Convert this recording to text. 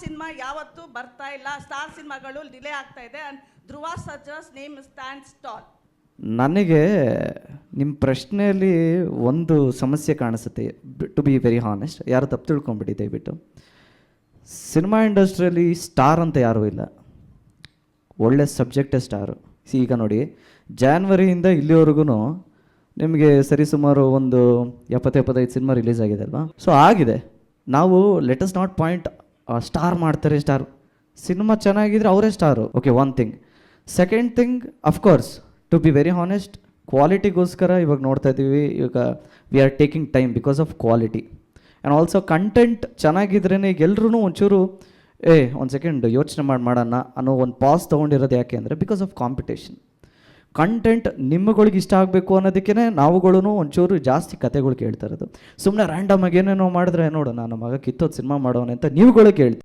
Cinema ಯಾವತ್ತೂ ಬರ್ತಾ ಇಲ್ಲ, ಸ್ಟಾರ್ ಸಿನಿಮಾಗಳು ಡಿಲೇ ಆಗ್ತಾ ಇದೆ. And Dhruva Sarja's name stands tall. ನನಗೆ ನಿಮ್ಮ ಪ್ರಶ್ನೆಯಲ್ಲಿ ಒಂದು ಸಮಸ್ಯೆ ಕಾಣಿಸುತ್ತೆ. ಟು ಬಿ ವೆರಿ ಹಾನೆಸ್ಟ್, ಯಾರು ತಪ್ಪು ತಿಳ್ಕೊಂಬಿಡಿ ದಯವಿಟ್ಟು. ಸಿನಿಮಾ ಇಂಡಸ್ಟ್ರಿಯಲ್ಲಿ ಸ್ಟಾರ್ ಅಂತ ಯಾರೂ ಇಲ್ಲ, ಒಳ್ಳೆ ಸಬ್ಜೆಕ್ಟೇ ಸ್ಟಾರು. ಈಗ ನೋಡಿ, ಜಾನ್ವರಿಯಿಂದ ಇಲ್ಲಿವರೆಗೂ ನಿಮಗೆ ಸರಿಸುಮಾರು ಒಂದು 70-75 ಸಿನಿಮಾ ರಿಲೀಸ್ ಆಗಿದೆ ಅಲ್ವಾ. ಸೊ ಆಗಿದೆ. ನಾವು let us not point star ಮಾಡ್ತಾರೆ ಸ್ಟಾರ್. ಸಿನಿಮಾ ಚೆನ್ನಾಗಿದ್ರೆ ಅವರೇ star. Okay, one thing. Second thing, of course to be very honest, ಕ್ವಾಲಿಟಿಗೋಸ್ಕರ ಇವಾಗ ನೋಡ್ತಾ ಇದ್ದೀವಿ. ಇವಾಗ we are taking time because of quality and also content ಚೆನ್ನಾಗಿದ್ರೇ ಈಗ ಎಲ್ಲರೂ ಒಂಚೂರು ಒಂದು ಸೆಕೆಂಡ್ ಯೋಚನೆ ಮಾಡೋಣ ಅನ್ನೋ ಒಂದು ಪಾಸ್ ತೊಗೊಂಡಿರೋದು. ಯಾಕೆ ಅಂದರೆ ಬಿಕಾಸ್ ಆಫ್ ಕಾಂಪಿಟೇಷನ್. ಕಂಟೆಂಟ್ ನಿಮ್ಮಗಳಿಗೆ ಇಷ್ಟ ಆಗಬೇಕು ಅನ್ನೋದಕ್ಕೇ ನಾವುಗಳೂ ಒಂಚೂರು ಜಾಸ್ತಿ ಕತೆಗಳು ಕೇಳ್ತಾ ಇರೋದು. ಸುಮ್ಮನೆ ರ್ಯಾಂಡಮ್ ಆಗಿ ಏನೇನೋ ಮಾಡಿದ್ರೆ ನೋಡು, ನನ್ನ ಮಗ ಕಿತ್ತೋದು ಸಿನಿಮಾ ಮಾಡೋನೆ ಅಂತ ನೀವುಗಳು ಕೇಳ್ತೀವಿ.